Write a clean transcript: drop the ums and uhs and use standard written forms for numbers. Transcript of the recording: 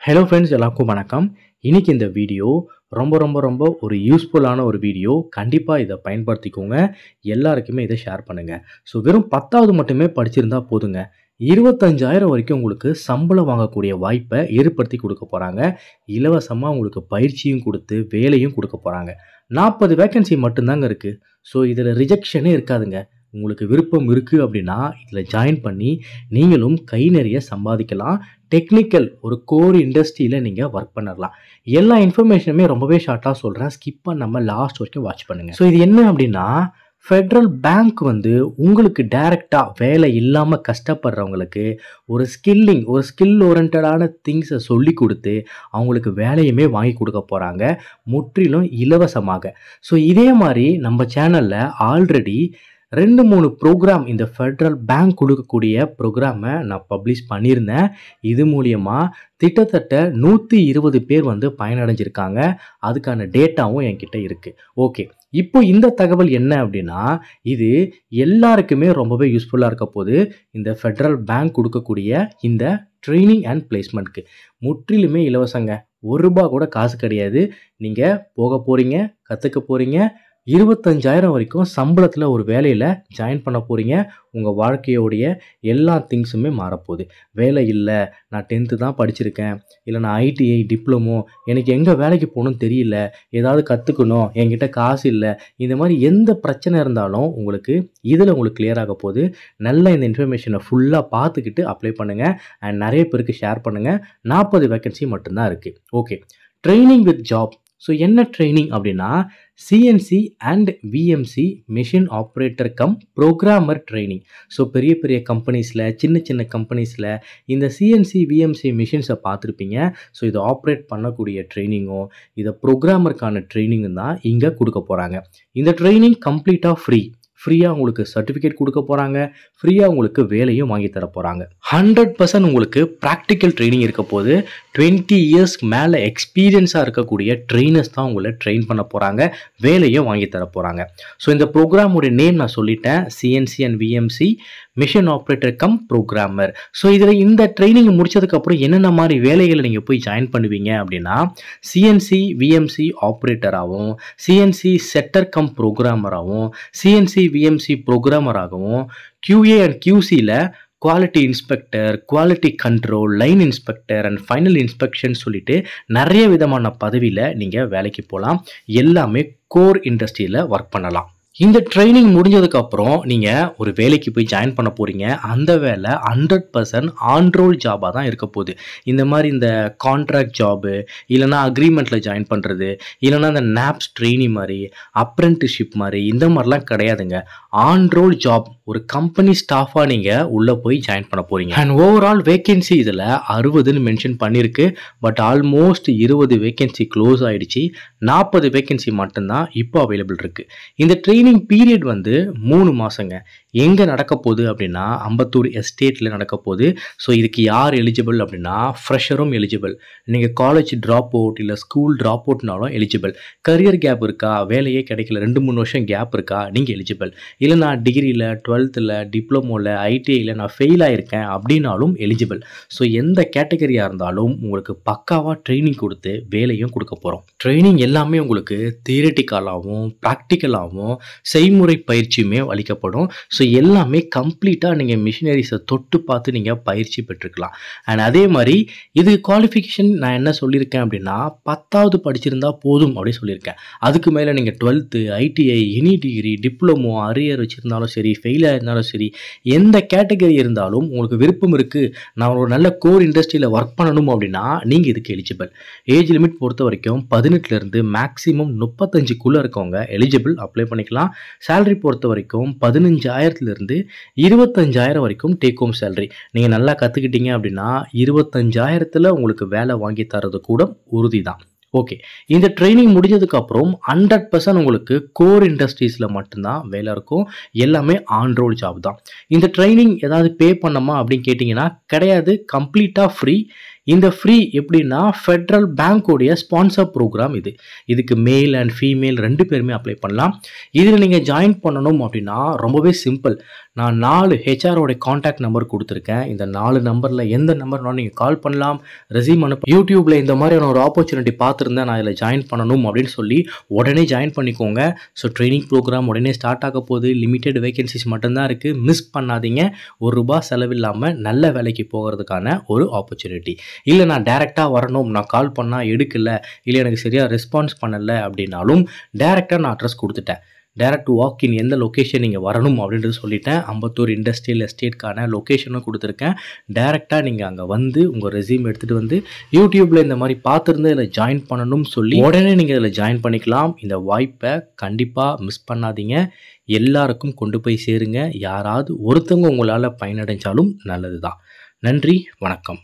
Hello friends, எல்லாருக்கும் வணக்கம். இன்னைக்கு இந்த வீடியோ ரொம்ப ஒரு யூஸ்ஃபுல்லான ஒரு வீடியோ. கண்டிப்பாக இதை பயன்படுத்திக்கோங்க. எல்லாருக்குமே இதை ஷேர் பண்ணுங்கள். ஸோ வெறும் 10வது மட்டுமே படிச்சிருந்தா போதுங்க, 25,000 வரைக்கும் உங்களுக்கு சம்பளம் வாங்கக்கூடிய வாய்ப்பை ஏற்படுத்தி கொடுக்க போகிறாங்க. இலவசமாக உங்களுக்கு பயிற்சியும் கொடுத்து வேலையும் கொடுக்க போகிறாங்க. 40 வேக்கன்சி மட்டும்தாங்க இருக்குது. ஸோ இதில் ரிஜெக்ஷனே இருக்காதுங்க. உங்களுக்கு விருப்பம் இருக்குது அப்படின்னா இதில் ஜாயின் பண்ணி நீங்களும் கை நிறைய சம்பாதிக்கலாம். டெக்னிக்கல் ஒரு கோர் இண்டஸ்ட்ரியில் நீங்கள் ஒர்க் பண்ணலாம். எல்லா இன்ஃபர்மேஷனுமே ரொம்பவே ஷார்ட்டாக சொல்கிறேன். ஸ்கிப் பண்ணாமல் லாஸ்ட் வரைக்கும் வாட்ச் பண்ணுங்கள். ஸோ இது என்ன அப்படின்னா, ஃபெட்ரல் பேங்க் உங்களுக்கு டைரெக்டாக வேலை இல்லாமல் கஷ்டப்படுறவங்களுக்கு ஒரு ஸ்கில் ஓரியன்டான திங்ஸை சொல்லி கொடுத்து அவங்களுக்கு வேலையுமே வாங்கி கொடுக்க போகிறாங்க, முற்றிலும் இலவசமாக. ஸோ இதே மாதிரி நம்ம சேனலில் ஆல்ரெடி 2-3 ப்ரோக்ராம் இந்த ஃபெட்ரல் பேங்க் கொடுக்கக்கூடிய ப்ரோக்ராமை நான் பப்ளிஷ் பண்ணியிருந்தேன். இது மூலியமாக கிட்டத்தட்ட 120 பேர் பயனடைஞ்சிருக்காங்க. அதுக்கான டேட்டாவும் என்கிட்ட இருக்குது. ஓகே, இப்போ இந்த தகவல் என்ன அப்படின்னா, இது எல்லாருக்குமே ரொம்பவே யூஸ்ஃபுல்லாக இருக்க போது. இந்த ஃபெட்ரல் பேங்க் கொடுக்கக்கூடிய இந்த ட்ரைனிங் அண்ட் பிளேஸ்மெண்ட்க்கு முற்றிலுமே இலவசங்க. ₹1 கூட காசு கிடையாது. நீங்கள் போக போகிறீங்க, கற்றுக்க போகிறீங்க. 25,000 வரைக்கும் சம்பளத்தில் ஒரு வேலையில் ஜாயின் பண்ண போகிறீங்க. உங்கள் வாழ்க்கையோடைய எல்லா திங்ஸுமே மாறப்போகுது. வேலை இல்லை, நான் 10th தான் படிச்சிருக்கேன், இல்லை நான் ஐடிஐ டிப்ளமோ, எனக்கு எங்கே வேலைக்கு போகணும்னு தெரியல, ஏதாவது கற்றுக்கணும், என்கிட்ட காசு இல்லை, இந்த மாதிரி எந்த பிரச்சனை இருந்தாலும் உங்களுக்கு கிளியர் ஆக போகுது. நல்ல இந்த இன்ஃபர்மேஷனை ஃபுல்லாக பார்த்துக்கிட்டு அப்ளை பண்ணுங்கள் அண்ட் நிறைய பேருக்கு ஷேர் பண்ணுங்கள். 40 வேக்கன்சி மட்டும்தான் இருக்குது. Okay, training with job. So என்ன ட்ரைனிங் அப்படின்னா, CNC and VMC machine operator come programmer training. So பெரிய கம்பெனிஸில், சின்ன கம்பெனிஸில் இந்த சிஎன்சி விஎம்சி மிஷின்ஸை பார்த்துருப்பீங்க. ஸோ இதை ஆப்ரேட் பண்ணக்கூடிய ட்ரைனிங்கும் இதை ப்ரோக்ராமருக்கான ட்ரைனிங்கும் தான் இங்கே கொடுக்க போகிறாங்க. இந்த ட்ரைனிங் கம்ப்ளீட்டாக ஃப்ரீயாக உங்களுக்கு சர்டிஃபிகேட் கொடுக்க போகிறாங்க. ஃப்ரீயாக உங்களுக்கு வேலையும் வாங்கி தர போகிறாங்க. 100% உங்களுக்கு ப்ராக்டிக்கல் ட்ரைனிங் இருக்க போது. 20 இயர்ஸ்க்கு மேலே எக்ஸ்பீரியன்ஸாக இருக்கக்கூடிய ட்ரெயினர்ஸ் தான் உங்களை ட்ரெயின் பண்ண போகிறாங்க, வேலையும் வாங்கி தர போகிறாங்க. ஸோ இந்த ப்ரோக்ராமோட நேம் நான் சொல்லிட்டேன், CNC and VMC mission operator come programmer. So இதில் இந்த ட்ரைனிங் முடிச்சதுக்கப்புறம் என்னென்ன மாதிரி வேலைகளை நீங்கள் போய் ஜாயின் பண்ணுவீங்க அப்படின்னா, சிஎன்சி விஎம்சி ஆப்ரேட்டராகவும், சிஎன்சி செட்டர் கம் ப்ரோக்ராமராகவும், சிஎன்சி விஎம்சி ப்ரோக்ராமராகவும், QA அண்ட் QCயில் quality inspector, quality control, line inspector and final inspection சொல்லிட்டு நிறைய விதமான பதவியில் நீங்கள் வேலைக்கு போகலாம். எல்லாமே கோர் இண்டஸ்ட்ரியில் ஒர்க் பண்ணலாம். இந்த ட்ரைனிங் முடிஞ்சதுக்கப்புறம் நீங்கள் ஒரு வேலைக்கு போய் ஜாயின் பண்ண போகிறீங்க. அந்த வேலை 100% ஆன்ரோல் ஜாபாக தான் இருக்க போகுது. இந்த மாதிரி இந்த கான்ட்ராக்ட் ஜாபு, இல்லைனா அக்ரிமெண்ட்டில் ஜாயின் பண்ணுறது, இல்லைனா இந்த நாப்ஸ் ட்ரெயினி மாதிரி, அப்ரெண்டிஸ்ஷிப் மாதிரி, இந்த மாதிரிலாம் கிடையாதுங்க. ஆன்ரோல் ஜாப், ஒரு கம்பெனி ஸ்டாஃபாக நீங்கள் உள்ளே போய் ஜாயின் பண்ண போகிறீங்க. அண்ட் ஓவரால் வேக்கன்சி இதில் 60ன்னு மென்ஷன் பண்ணியிருக்கு. பட் ஆல்மோஸ்ட் 20 வேக்கன்சி க்ளோஸ் ஆகிடுச்சு. 40 வேக்கன்சி மட்டும்தான் இப்போ அவைலபிள் இருக்குது. இந்த ட்ரெயினிங் பீரியட் 3 மாதங்க. எங்கே நடக்க போகுது அப்படின்னா, அம்பத்தூர் எஸ்டேட்டில் நடக்க போகுது. ஸோ இதுக்கு யார் எலிஜிபிள் அப்படின்னா, ஃப்ரெஷரும் எலிஜிபிள், நீங்கள் காலேஜ் ட்ராப் அவுட் இல்லை ஸ்கூல் ட்ராப் அவுட்னாலும் எலிஜிபிள், கரியர் கேப் இருக்கா, வேலையே கிடைக்கல, 2-3 வருஷம் கேப் இருக்கா, நீங்கள் எலிஜிபிள், இல்லை நான் டிகிரியில், 12th டிப்ளமோவில், ஐடிஐயில் நான் ஃபெயில் ஆகிருக்கேன் அப்படின்னாலும் எலிஜிபிள். ஸோ எந்த கேட்டகரியாக இருந்தாலும் உங்களுக்கு பக்காவாக ட்ரைனிங் கொடுத்து வேலையும் கொடுக்க போகிறோம். ட்ரைனிங் எல்லாமே உங்களுக்கு தியரிட்டிக்கலாகவும் ப்ராக்டிக்கலாகவும் செய்முறை பயிற்சியுமே அளிக்கப்படும். ஸோ எல்லாமே கம்ப்ளீட்டாக நீங்கள் மிஷினரிஸை தொட்டு பார்த்து நீங்கள் பயிற்சி பெற்றுக்கலாம். அண்ட் அதே மாதிரி இது குவாலிஃபிகேஷன் நான் என்ன சொல்லியிருக்கேன் அப்படின்னா, 10வது படிச்சிருந்தா போதும் அப்படின்னு சொல்லியிருக்கேன். அதுக்கு மேலே நீங்கள் 12th, ITI, any degree, diploma, arrear வச்சுருந்தாலும் சரி, ஃபெயில் ஆகிருந்தாலும் சரி, எந்த கேட்டகரி இருந்தாலும் உங்களுக்கு விருப்பம் இருக்குது, நான் ஒரு நல்ல கோர் இண்டஸ்ட்ரியில் ஒர்க் பண்ணணும் அப்படின்னா நீங்கள் இதுக்கு எலிஜிபிள். ஏஜ் லிமிட் பொறுத்த வரைக்கும் 18லேருந்து மேக்ஸிமம் 35க்குள்ளே இருக்கவங்க எலிஜிபிள், அப்ளை பண்ணிக்கலாம். சேலரி பொறுத்த வரைக்கும் 15,000லேருந்து 25,000 வரைக்கும் டேக் ஹோம் சேலரி. நீங்கள் நல்லா கற்றுக்கிட்டீங்க அப்படின்னா 25,000த்தில் உங்களுக்கு வேலை வாங்கி தரது கூட உறுதி தான். ஓகே, இந்த ட்ரைனிங் முடிஞ்சதுக்கப்புறம் 100% உங்களுக்கு கோர் இண்டஸ்ட்ரீஸில் மட்டும்தான் வேலை இருக்கும். எல்லாமே ஆன்ரோல் ஜாப் தான். இந்த ட்ரைனிங் ஏதாவது பே பண்ணணுமா அப்படின்னு கேட்டிங்கன்னா கிடையாது, கம்ப்ளீட்டாக ஃப்ரீ. இந்த ஃப்ரீ எப்படின்னா ஃபெட்ரல் பேங்கோடைய ஸ்பான்சர் ப்ரோக்ராம் இது. இதுக்கு மேல் அண்ட் ஃபீமேல் 2 பேருமே அப்ளை பண்ணலாம். இதில் நீங்கள் ஜாயின் பண்ணணும் அப்படின்னா ரொம்பவே சிம்பிள். நான் 4 ஹெச்ஆரோட காண்டாக்ட் நம்பர் கொடுத்துருக்கேன். இந்த 4 நம்பரில் எந்த நம்பர்னாலும் நீங்கள் கால் பண்ணலாம், ரெஸ்யூம் அனுப்ப. யூடியூப்பில் இந்த மாதிரியான ஒரு ஆப்பர்ச்சுனிட்டி பார்த்துருந்தேன், நான் இதில் ஜாயின் பண்ணணும் அப்படின்னு சொல்லி உடனே ஜாயின் பண்ணிக்கோங்க. ஸோ ட்ரைனிங் ப்ரோக்ராம் உடனே ஸ்டார்ட் ஆக போகுது. லிமிட்டெட் வேகன்சிஸ் மட்டும்தான் இருக்குது. மிஸ் பண்ணாதீங்க. ₹1 செலவில்லாமல் நல்ல வேலைக்கு போகிறதுக்கான ஒரு ஆப்பர்ச்சுனிட்டி. இல்லை நான் டேரெக்டாக வரணும், நான் கால் பண்ணால் எடுக்கல, இல்லை எனக்கு சரியாக ரெஸ்பான்ஸ் பண்ணலை அப்படின்னாலும் டேரெக்டாக நான் அட்ரஸ் கொடுத்துட்டேன். டேரக்ட் வாக்கின் எந்த லொக்கேஷன் நீங்கள் வரணும் அப்படின்றது சொல்லிட்டேன். அம்பத்தூர் இண்டஸ்ட்ரியல் எஸ்டேட்கான லொக்கேஷனும் கொடுத்துருக்கேன். டேரெக்டாக நீங்கள் அங்கே வந்து உங்கள் ரெஸ்யூம் எடுத்துகிட்டு வந்து யூடியூப்பில் இந்த மாதிரி பார்த்துருந்து இதில் ஜாயின் பண்ணணும்னு சொல்லி உடனே நீங்கள் இதில் ஜாயின் பண்ணிக்கலாம். இந்த வாய்ப்பை கண்டிப்பாக மிஸ் பண்ணாதீங்க. எல்லாருக்கும் கொண்டு போய் சேருங்க. யாராவது ஒருத்தவங்க உங்களால் பயனடைஞ்சாலும் நல்லது தான். நன்றி, வணக்கம்.